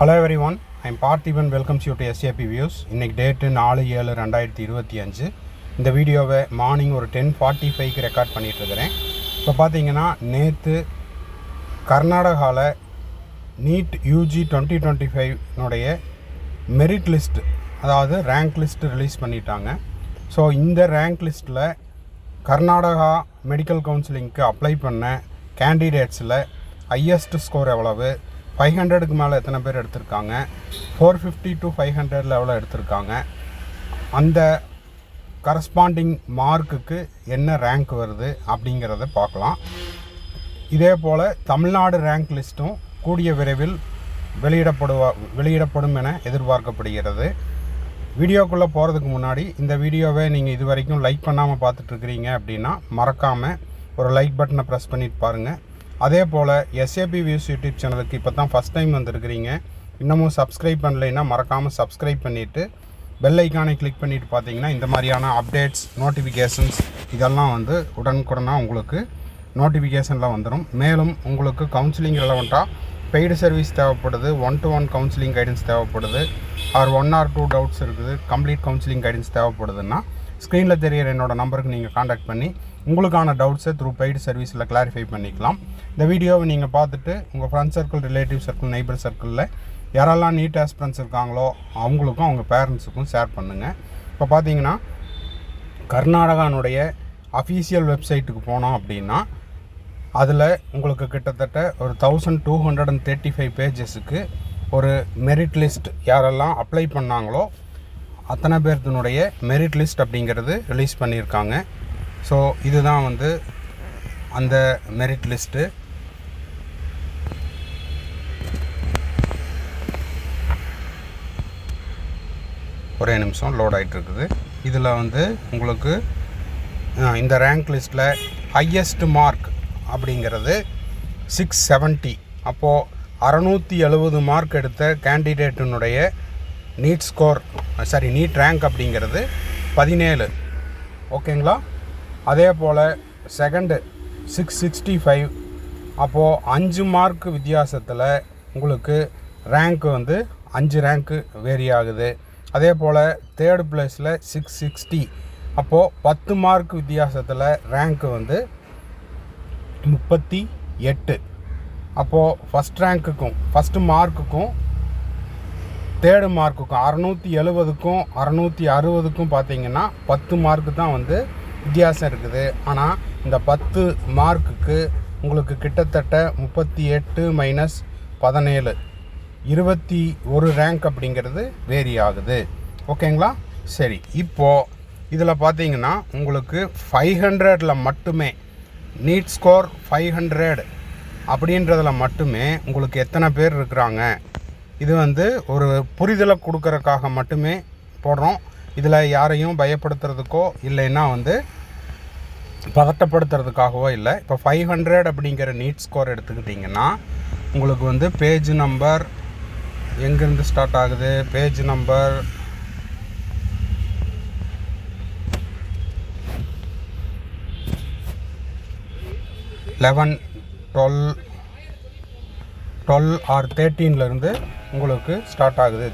Hello everyone, I am Parthiban welcomes you to SAP Views. இன்னைக்கு date 4/7/2025. இந்த வீடியோவை morning ஒரு 10:45க்கு ரெக்கார்ட் பண்ணிகிட்டு இருக்கிறேன். இப்போ பார்த்தீங்கன்னா நேற்று கர்நாடகாவில் நீட் யூஜி 2025 மெரிட் லிஸ்ட், அதாவது ரேங்க் லிஸ்ட் ரிலீஸ் பண்ணிட்டாங்க. ஸோ இந்த ரேங்க் லிஸ்ட்டில் கர்நாடகா மெடிக்கல் கவுன்சிலிங்க்கு அப்ளை பண்ண கேண்டிடேட்ஸில் ஹையஸ்ட் ஸ்கோர் எவ்வளவு, 500க்கு மேலே எத்தனை பேர் எடுத்திருக்காங்க, 450 to 500 எவ்வளோ எடுத்திருக்காங்க, அந்த கரஸ்பாண்டிங் மார்க்குக்கு என்ன ரேங்க் வருது அப்படிங்கிறத பார்க்கலாம். இதே போல் தமிழ்நாடு ரேங்க் லிஸ்ட்டும் கூடிய விரைவில் வெளியிடப்படும் என எதிர்பார்க்கப்படுகிறது. வீடியோக்குள்ளே போகிறதுக்கு முன்னாடி இந்த வீடியோவை நீங்கள் இது வரைக்கும் லைக் பண்ணாமல் பார்த்துட்ருக்கிறீங்க அப்படின்னா மறக்காமல் ஒரு லைக் பட்டனை ப்ரெஸ் பண்ணிட்டு பாருங்கள். அதே போல் SAP வியூஸ் யூடியூப் சேனலுக்கு இப்போ தான் ஃபஸ்ட் டைம் வந்துருக்கிறீங்க, இன்னமும் சப்ஸ்கிரைப் பண்ணலைன்னா மறக்காமல் சப்ஸ்கிரைப் பண்ணிவிட்டு பெல் ஐக்கானை கிளிக் பண்ணிவிட்டு பார்த்தீங்கன்னா இந்த மாதிரியான அப்டேட்ஸ், நோட்டிஃபிகேஷன்ஸ் இதெல்லாம் உடனுக்குடனாக உங்களுக்கு நோட்டிஃபிகேஷனில் வந்துடும். மேலும் உங்களுக்கு கவுன்சிலிங் ரெலவெண்ட்டாக பெய்டு சர்வீஸ் தேவைப்படுது, 1-to-1 கவுன்சிலிங் கைடன்ஸ் தேவைப்படுது, ஆர் 1 or 2 டவுட்ஸ் இருக்குது, கம்ப்ளீட் கவுன்சிலிங் கைடன்ஸ் தேவைப்படுதுன்னா ஸ்க்ரீனில் தெரியிற என்னோடய நம்பருக்கு நீங்கள் காண்டாக்ட் பண்ணி உங்களுக்கான டவுட்ஸை த்ரூ பெய்டு சர்வீஸில் கிளாரிஃபை பண்ணிக்கலாம். இந்த வீடியோவை நீங்கள் பார்த்துட்டு உங்கள் friend circle, relative circle, neighbour சர்க்கிளில் யாரெல்லாம் நீட் ஆஸ்பிரன்ஸ் இருக்காங்களோ அவங்களுக்கும் அவங்க பேரண்ட்ஸுக்கும் ஷேர் பண்ணுங்கள். இப்போ பார்த்தீங்கன்னா கர்நாடகானுடைய அஃபீஷியல் வெப்சைட்டுக்கு போனோம் அப்படின்னா அதில் உங்களுக்கு கிட்டத்தட்ட ஒரு 1235 பேஜஸுக்கு ஒரு மெரிட் லிஸ்ட் யாரெல்லாம் அப்ளை பண்ணாங்களோ அத்தனை பேர்த்தினுடைய மெரிட் லிஸ்ட் அப்படிங்கிறது ரிலீஸ் பண்ணியிருக்காங்க. ஸோ இதுதான் அந்த மெரிட் லிஸ்ட்டு. ஒரே நிமிஷம் லோட் ஆகிட்டுருக்குது. இதில் உங்களுக்கு இந்த ரேங்க் லிஸ்ட்டில் ஹையஸ்ட் மார்க் அப்படிங்கிறது 670. அப்போது 670 மார்க் எடுத்த கேண்டிடேட்டினுடைய நீட் ரேங்க் அப்படிங்கிறது 17. ஓகேங்களா? அதே போல் செகண்டு 665. அப்போது 5 மார்க் வித்தியாசத்தில் உங்களுக்கு ரேங்க்கு 5 ரேங்க்கு வேரி ஆகுது. அதே போல் தேர்டு பிளேஸில் 660. அப்போது 10 மார்க் வித்தியாசத்தில் ரேங்க்கு 38. அப்போது ஃபஸ்ட்டு மார்க்குக்கும் தேர்டு மார்க்குக்கும் 670க்கும் 660க்கும் பார்த்தீங்கன்னா 10 மார்க்கு தான் வித்தியாசம் இருக்குது. ஆனால் இந்த 10 மார்க்குக்கு உங்களுக்கு கிட்டத்தட்ட 38 - 17 21 ரேங்க் அப்படிங்கிறது வேரி ஆகுது. ஓகேங்களா? சரி, இப்போது இதில் பார்த்தீங்கன்னா உங்களுக்கு 500ல் மட்டுமே நீட் ஸ்கோர் 500 அப்படின்றதில் மட்டுமே உங்களுக்கு எத்தனை பேர் இருக்கிறாங்க, இது ஒரு புரிதலை கொடுக்கறதுக்காக மட்டுமே போடுறோம். இதில் யாரையும் பயப்படுத்துறதுக்கோ இல்லைன்னா பதட்டப்படுத்துறதுக்காகவோ இல்லை. இப்போ 500 அப்படிங்கிற நீட் ஸ்கோர் எடுத்துக்கிட்டிங்கன்னா உங்களுக்கு பேஜ் நம்பர் எங்கேருந்து ஸ்டார்ட் ஆகுது, பேஜ் நம்பர் 11, 12 or 13லேருந்து உங்களுக்கு ஸ்டார்ட் ஆகுது.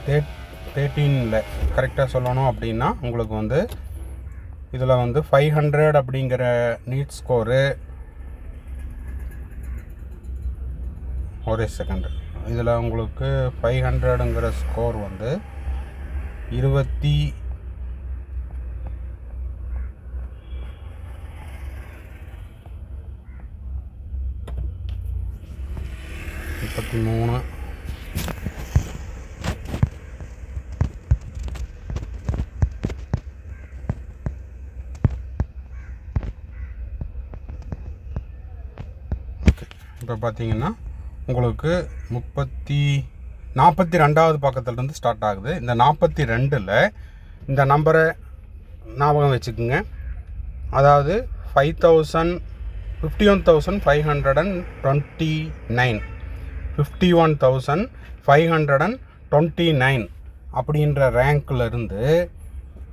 13ல் கரெக்டாக சொல்லணும் அப்படின்னா உங்களுக்கு இதில் 500 அப்படிங்கிற நீட் ஸ்கோரு, ஒரே செகண்ட், இதில் உங்களுக்கு 500ங்கிற ஸ்கோர் 33. இப்போ பார்த்தீங்கன்னா உங்களுக்கு 42வது பக்கத்துலேருந்து ஸ்டார்ட் ஆகுது. இந்த 42ல் இந்த நம்பரை ஞாபகம் வச்சுக்கோங்க. அதாவது 51,529 51,529 அப்படின்ற ரேங்க்லேருந்து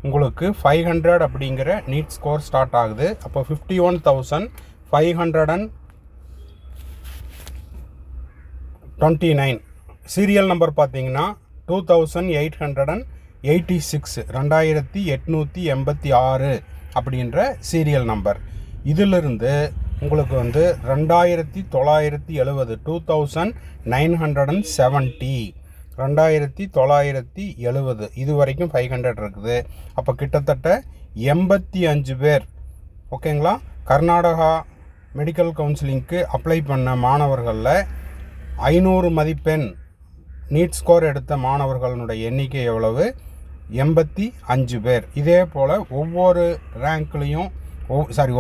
உங்களுக்கு 500 அப்படிங்கிற நீட் ஸ்கோர் ஸ்டார்ட் ஆகுது. அப்போ 51,529 சீரியல் நம்பர் பார்த்தீங்கன்னா 2886 2886 அப்படின்ற சீரியல் நம்பர். இதிலிருந்து உங்களுக்கு வந்து 2970 2970 இது வரைக்கும் 500 இருக்குது. அப்போ கிட்டத்தட்ட 85 பேர் ஓகேங்களா. கர்நாடகா மெடிக்கல் கவுன்சிலிங்க்கு அப்ளை பண்ண மாணவர்களில் 500 மதிப்பெண் நீட் ஸ்கோர் எடுத்த மாணவர்களுடைய எண்ணிக்கை எவ்வளவு? 85 பேர். இதே போல் ஒவ்வொரு ரேங்க்லேயும்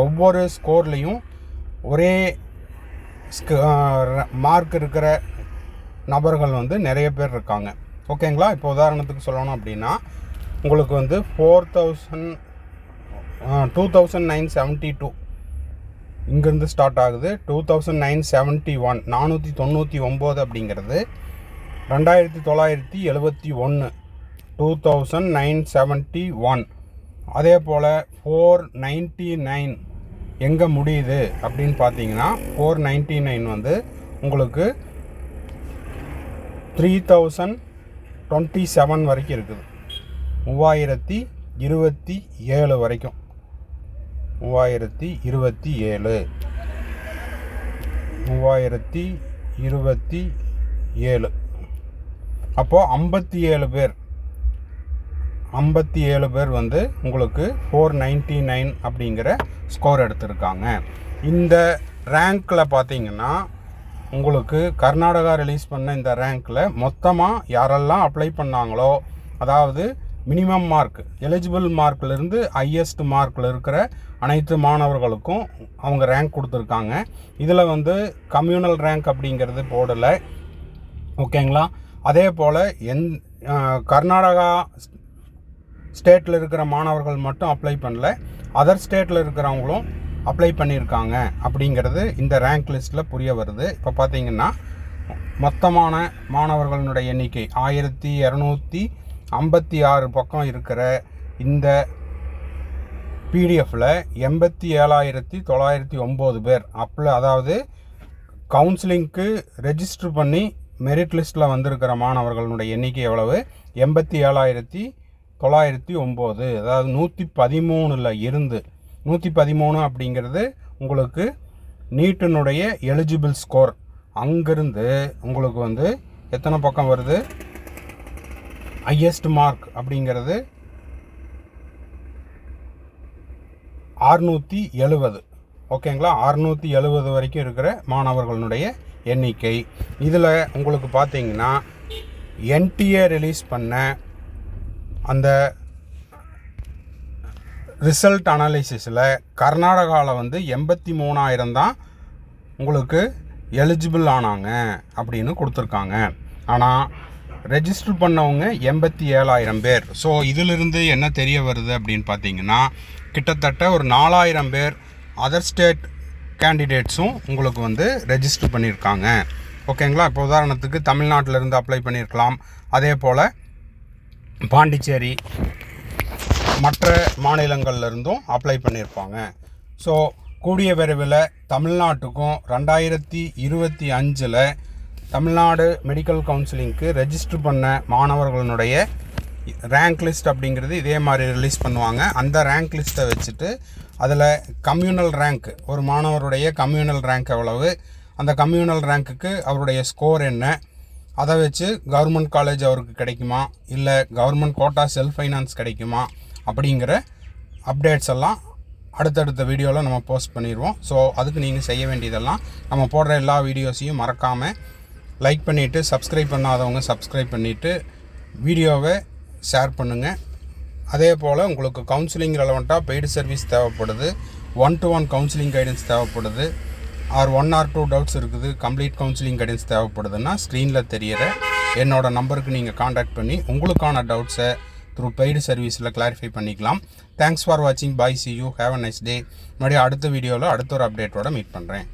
ஒவ்வொரு ஸ்கோர்லேயும் ஒரே மார்க் இருக்கிற நபர்கள் வந்து நிறைய பேர் இருக்காங்க ஓகேங்களா. இப்போ உதாரணத்துக்கு சொல்லணும் அப்படின்னா உங்களுக்கு வந்து 2972 இங்கேருந்து ஸ்டார்ட் ஆகுது. 2971 499 அப்படிங்கிறது 2971 2971. அதே போல் 499 எங்கே முடியுது அப்படின்னு பார்த்தீங்கன்னா 499 வந்து உங்களுக்கு 3027 வரைக்கும் இருக்குது. 3027 வரைக்கும் 3027. அப்போது 57 பேர் வந்து உங்களுக்கு 499 அப்படிங்கிற ஸ்கோர் எடுத்திருக்காங்க. இந்த ரேங்க்கில் பார்த்தீங்கன்னா உங்களுக்கு கர்நாடகா ரிலீஸ் பண்ண இந்த ரேங்க்கில் மொத்தமாக யாரெல்லாம் அப்ளை பண்ணாங்களோ, அதாவது மினிமம் மார்க் எலிஜிபிள் மார்க்லேருந்து ஹையஸ்ட் மார்க்கில் இருக்கிற அனைத்து மாணவர்களுக்கும் அவங்க ரேங்க் கொடுத்துருக்காங்க. இதில் வந்து கம்யூனல் ரேங்க் அப்படிங்கிறது போடலை ஓகேங்களா. அதே போல் கர்நாடகா ஸ்டேட்டில் இருக்கிற மாணவர்கள் மட்டும் அப்ளை பண்ணல, அதர் ஸ்டேட்டில் இருக்கிறவங்களும் அப்ளை பண்ணியிருக்காங்க அப்படிங்கிறது இந்த ரேங்க் லிஸ்ட்டில் புரிய வருது. இப்போ பார்த்தீங்கன்னா மொத்தமான மாணவர்களுடைய எண்ணிக்கை 1256 பக்கம் இருக்கிற இந்த பிடிஎஃப்பில் 87,909 பேர் அதாவது கவுன்சிலிங்க்கு ரெஜிஸ்டர் பண்ணி மெரிட் லிஸ்ட்டில் வந்திருக்கிற மாணவர்களுடைய எண்ணிக்கை எவ்வளவு? 87,909. அதாவது 113 இருந்து 113 அப்படிங்கிறது உங்களுக்கு நீட்டினுடைய எலிஜிபிள் ஸ்கோர். அங்கேருந்து உங்களுக்கு வந்து எத்தனை பக்கம் வருது? ஹையஸ்ட் மார்க் அப்படிங்கிறது 670 ஓகேங்களா. 670 வரைக்கும் இருக்கிற மாணவர்களுடைய எண்ணிக்கை. இதில் உங்களுக்கு பார்த்தீங்கன்னா என்டிஏ ரிலீஸ் பண்ண அந்த ரிசல்ட் அனாலிசிஸில் கர்நாடகாவில் வந்து 83,000 தான் உங்களுக்கு எலிஜிபிள் ஆனாங்க அப்படின்னு கொடுத்துருக்காங்க. ஆனால் ரெஜிஸ்டர் பண்ணவங்க 87,000 பேர். ஸோ இதிலிருந்து என்ன தெரிய வருது அப்படின்னு பார்த்தீங்கன்னா கிட்டத்தட்ட ஒரு 4,000 பேர் அதர் ஸ்டேட் கேண்டிடேட்ஸும் உங்களுக்கு வந்து ரெஜிஸ்டர் பண்ணியிருக்காங்க ஓகேங்களா. இப்போ உதாரணத்துக்கு தமிழ்நாட்டிலேருந்து அப்ளை பண்ணியிருக்கலாம், அதே போல் பாண்டிச்சேரி மற்ற மாநிலங்கள்லேருந்தும் அப்ளை பண்ணியிருப்பாங்க. ஸோ கூடிய விரைவில் தமிழ்நாட்டுக்கும் 2025 தமிழ்நாடு மெடிக்கல் கவுன்சிலிங்க்கு ரெஜிஸ்டர் பண்ண மாணவர்களுடைய ரேங்க் லிஸ்ட் அப்படிங்கிறது இதே மாதிரி ரிலீஸ் பண்ணுவாங்க. அந்த ரேங்க் லிஸ்ட்டை வச்சுட்டு அதில் கம்யூனல் ரேங்க், ஒரு மாணவருடைய கம்யூனல் ரேங்க் எவ்வளவு, அந்த கம்யூனல் ரேங்க்குக்கு அவருடைய ஸ்கோர் என்ன, அதை வச்சு கவர்மெண்ட் காலேஜ் அவருக்கு கிடைக்குமா, இல்லை கவர்மெண்ட் கோட்டா செல்ஃப் ஃபைனான்ஸ் கிடைக்குமா அப்படிங்கிற அப்டேட்ஸ் எல்லாம் அடுத்தடுத்த வீடியோவில் நம்ம போஸ்ட் பண்ணிடுவோம். ஸோ அதுக்கு நீங்கள் செய்ய வேண்டியதெல்லாம் நம்ம போடுற எல்லா வீடியோஸையும் மறக்காமல் லைக் பண்ணிவிட்டு, சப்ஸ்கிரைப் பண்ணாதவங்க சப்ஸ்கிரைப் பண்ணிவிட்டு வீடியோவை ஷேர் பண்ணுங்கள். அதே போல் உங்களுக்கு கவுன்சிலிங் ரெலவெண்ட்டாக பெய்டு சர்வீஸ் தேவைப்படுது, 1-to-1 கவுன்சிலிங் கைடன்ஸ் தேவைப்படுது, ஆர் 1 or 2 டவுட்ஸ் இருக்குது, கம்ப்ளீட் கவுன்சிலிங் கைடன்ஸ் தேவைப்படுதுன்னா ஸ்க்ரீனில் தெரிகிற என்னோடய நம்பருக்கு நீங்கள் காண்டாக்ட் பண்ணி உங்களுக்கான டவுட்ஸை த்ரூ பெய்டு சர்வீஸில் கிளாரிஃபை பண்ணிக்கலாம். தேங்க்ஸ் ஃபார் வாட்சிங். Bye, see you, have a nice day. மறுபடியும் அடுத்த வீடியோவில் அடுத்த ஒரு அப்டேட்டோட மீட் பண்ணுறேன்.